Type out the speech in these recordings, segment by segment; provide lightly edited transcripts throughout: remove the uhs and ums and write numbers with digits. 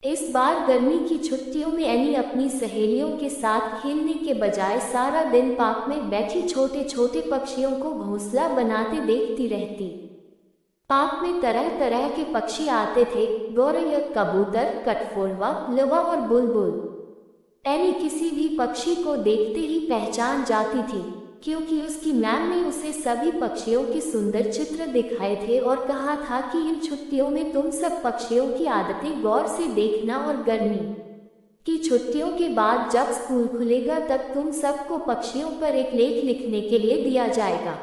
इस बार गर्मी की छुट्टियों में एनी अपनी सहेलियों के साथ खेलने के बजाय सारा दिन पार्क में बैठी छोटे छोटे पक्षियों को घोंसला बनाते देखती रहती। पार्क में तरह तरह के पक्षी आते थे, गौरैया, कबूतर, कठफोड़वा, लवा और बुलबुल। एनी किसी भी पक्षी को देखते ही पहचान जाती थी, क्योंकि उसकी मैम ने उसे सभी पक्षियों के सुंदर चित्र दिखाए थे और कहा था कि इन छुट्टियों में तुम सब पक्षियों की आदतें गौर से देखना और गर्मी की छुट्टियों के बाद जब स्कूल खुलेगा तब तुम सबको पक्षियों पर एक लेख लिखने के लिए दिया जाएगा।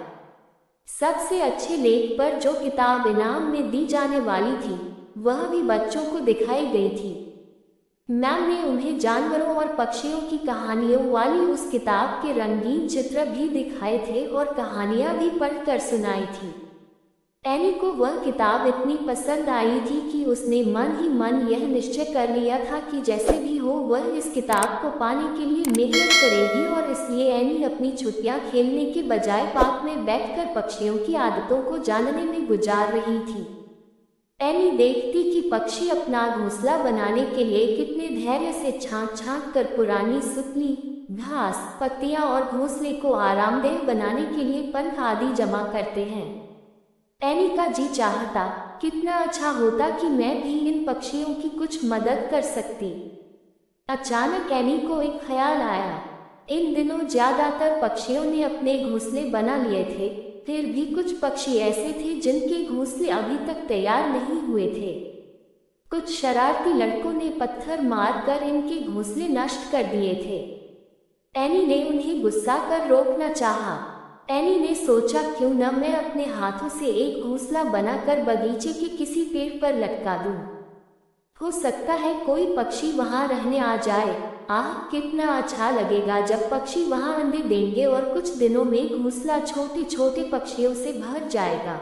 सबसे अच्छे लेख पर जो किताब इनाम में दी जाने वाली थी वह भी बच्चों को दिखाई गई थी। मैम ने उन्हें जानवरों और पक्षियों की कहानियों वाली उस किताब के रंगीन चित्र भी दिखाए थे और कहानियां भी पढ़कर सुनाई थी। एनी को वह किताब इतनी पसंद आई थी कि उसने मन ही मन यह निश्चय कर लिया था कि जैसे भी हो वह इस किताब को पाने के लिए मेहनत करेगी, और इसलिए एनी अपनी छुट्टियां खेलने के बजाय पार्क में बैठकर पक्षियों की आदतों को जानने में गुजार रही थी। एनी देखती कि पक्षी अपना घोंसला बनाने के लिए कितने धैर्य से छांट छांट कर पुरानी सुतली घास, पत्तियां और घोंसले को आरामदेह बनाने के लिए पंख आदि जमा करते हैं। एनी का जी चाहता कितना अच्छा होता कि मैं भी इन पक्षियों की कुछ मदद कर सकती। अचानक एनी को एक ख्याल आया। इन दिनों ज्यादातर पक्षियों ने अपने घोंसले बना लिए थे, फिर भी कुछ पक्षी ऐसे थे जिनके घोंसले अभी तक तैयार नहीं हुए थे। कुछ शरारती लड़कों ने पत्थर मारकर इनके घोंसले नष्ट कर दिए थे। एनी ने उन्हें गुस्सा कर रोकना चाहा। एनी ने सोचा क्यों न मैं अपने हाथों से एक घोंसला बनाकर बगीचे के किसी पेड़ पर लटका दूं। हो सकता है कोई पक्षी वहां रहने आ जाए। आह, कितना अच्छा लगेगा जब पक्षी वहां अंडे देंगे और कुछ दिनों में घोंसला छोटे छोटे पक्षियों से भर जाएगा।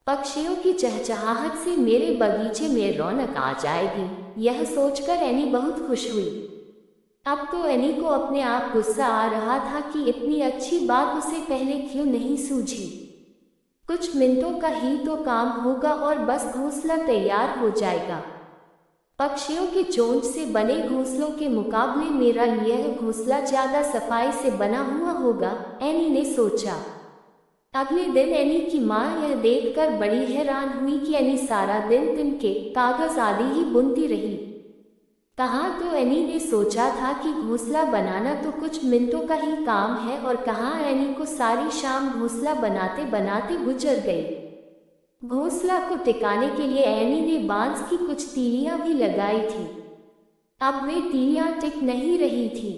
पक्षियों की चहचहाहट से मेरे बगीचे में रौनक आ जाएगी। यह सोचकर एनी बहुत खुश हुई। अब तो एनी को अपने आप गुस्सा आ रहा था कि इतनी अच्छी बात उसे पहले क्यों नहीं सूझी। कुछ मिनटों का ही तो काम होगा और बस घोंसला तैयार हो जाएगा। पक्षियों के चोंच से बने घोंसलों के मुकाबले मेरा यह घोंसला ज्यादा सफाई से बना हुआ होगा, एनी ने सोचा। अगले दिन एनी की माँ यह देखकर बड़ी हैरान हुई कि एनी सारा दिन तिनके, कागज आदि ही बुनती रही। कहाँ तो एनी ने सोचा था कि घोंसला बनाना तो कुछ मिनटों का ही काम है, और कहाँ एनी को सारी शाम घोंसला बनाते बनाते गुजर गई। घोंसला को टिकाने के लिए एनी ने बांस की कुछ तीलियां भी लगाई थी। अब वे तीलियां टिक नहीं रही थी।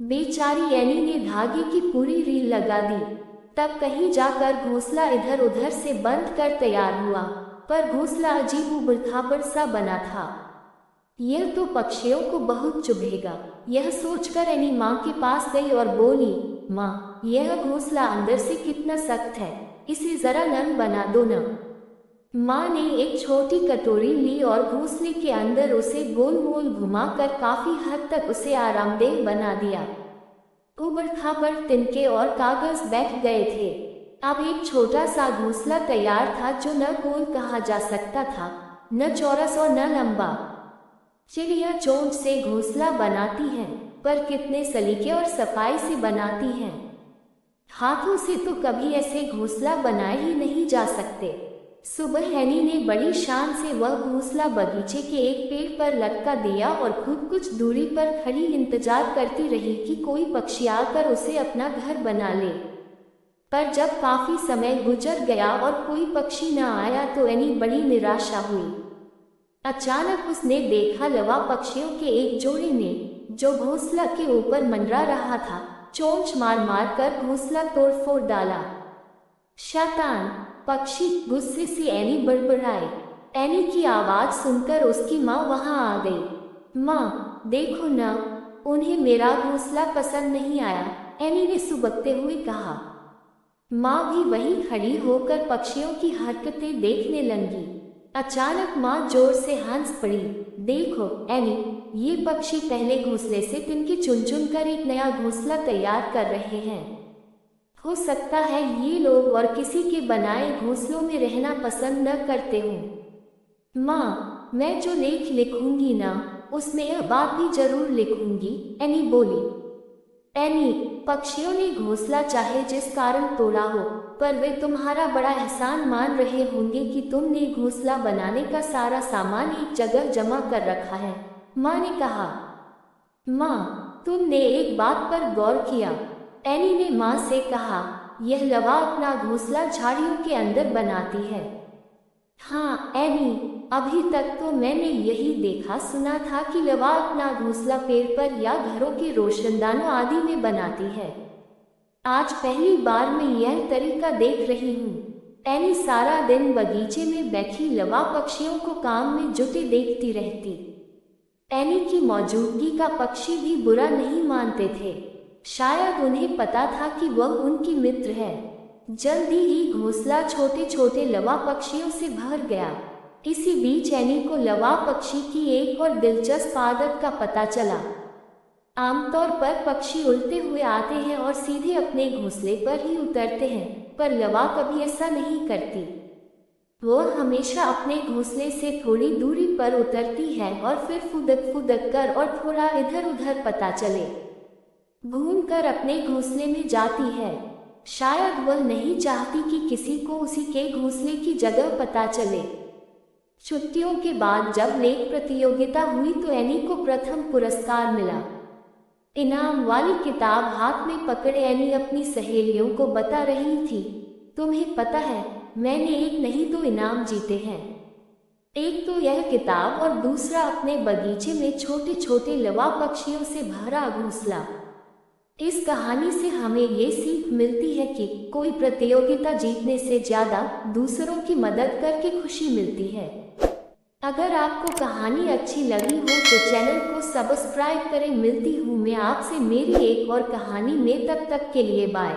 बेचारी एनी ने धागे की पूरी रील लगा दी। तब कहीं जाकर घोंसला इधर उधर से बंद कर तैयार हुआ, पर घोंसला अजीब उबड़-खाबड़ सा बना था। यह तो पक्षियों को बहुत चुभेगा। यह सोचकर एनी माँ के पास गई और बोली, माँ, यह घोंसला अंदर से कितना सख्त है, इसे जरा नरम बना दो न। माँ ने एक छोटी कटोरी ली और घोंसले के अंदर उसे गोल गोल घुमाकर काफी हद तक उसे आरामदेह बना दिया। उबड़-खाबड़ तिनके और कागज बैठ गए थे। अब एक छोटा सा घोंसला तैयार था जो न गोल कहा जा सकता था, न चौरस और न लंबा। चिड़िया चोंच से घोंसला बनाती हैं, पर कितने सलीके और सफाई से बनाती हैं। हाथों से तो कभी ऐसे घोंसला बनाए ही नहीं जा सकते। सुबह एनी ने बड़ी शान से वह घोंसला बगीचे के एक पेड़ पर लटका दिया और खुद कुछ दूरी पर खड़ी इंतजार करती रही कि कोई पक्षी आकर उसे अपना घर बना ले। पर जब काफी समय गुजर गया और कोई पक्षी न आया तो एनी बड़ी निराशा हुई। अचानक उसने देखा लवा पक्षियों के एक जोड़े ने, जो घोंसला के ऊपर मंडरा रहा था, चोंच मार मार कर घोंसला तोड़ फोड़ डाला। शैतान! पक्षी! गुस्से से एनी बड़बड़ाई। एनी की आवाज सुनकर उसकी माँ वहां आ गई। माँ, देखो न, उन्हें मेरा घोंसला पसंद नहीं आया, एनी ने सुबकते हुए कहा। माँ भी वहीं खड़ी होकर पक्षियों की हरकतें देखने लगी। अचानक माँ जोर से हंस पड़ी। देखो एनी, ये पक्षी पहले घोंसले से तिनके चुन चुन कर एक नया घोंसला तैयार कर रहे हैं। हो सकता है ये लोग और किसी के बनाए घोंसलों में रहना पसंद न करते हों। माँ, मैं जो लेख लिखूंगी ना, उसमें यह बात भी जरूर लिखूंगी, एनी बोली। एनी, पक्षियों ने घोंसला चाहे जिस कारण तोड़ा हो, पर वे तुम्हारा बड़ा एहसान मान रहे होंगे कि तुमने घोंसला बनाने का सारा सामान एक जगह जमा कर रखा है। माँ ने कहा। माँ, तुमने एक बात पर गौर किया? एनी ने माँ से कहा। यह लवा अपना घोंसला झाड़ियों के अंदर बनाती है। हाँ एनी, अभी तक तो मैंने यही देखा सुना था कि लवा अपना घोंसला पेड़ पर या घरों के रोशनदानों आदि में बनाती है। आज पहली बार मैं यह तरीका देख रही हूँ। एनी सारा दिन बगीचे में बैठी लवा पक्षियों को काम में जुटे देखती रहती। एनी की मौजूदगी का पक्षी भी बुरा नहीं मानते थे। शायद उन्हें पता था कि वह उनकी मित्र है। जल्दी ही घोंसला छोटे छोटे लवा पक्षियों से भर गया। इसी बीच एनी को लवा पक्षी की एक और दिलचस्प आदत का पता चला। आमतौर पर पक्षी उड़ते हुए आते हैं और सीधे अपने घोंसले पर ही उतरते हैं, पर लवा कभी ऐसा नहीं करती। वह हमेशा अपने घोंसले से थोड़ी दूरी पर उतरती है और फिर फुदक फुदक कर और थोड़ा इधर उधर पता चले घूम कर अपने घोंसले में जाती है। शायद वह नहीं चाहती कि किसी को उसी के घोंसले की जगह पता चले। छुट्टियों के बाद जब लेख प्रतियोगिता हुई तो एनी को प्रथम पुरस्कार मिला। इनाम वाली किताब हाथ में पकड़े एनी अपनी सहेलियों को बता रही थी, तुम्हें पता है, मैंने एक नहीं दो इनाम जीते हैं। एक तो यह किताब और दूसरा अपने बगीचे में छोटे छोटे लवा पक्षियों से भरा घोंसला। इस कहानी से हमें ये सीख मिलती है कि कोई प्रतियोगिता जीतने से ज़्यादा दूसरों की मदद करके खुशी मिलती है। अगर आपको कहानी अच्छी लगी हो तो चैनल को सब्सक्राइब करें। मिलती हूँ मैं आपसे मेरी एक और कहानी में, तब तक के लिए बाय।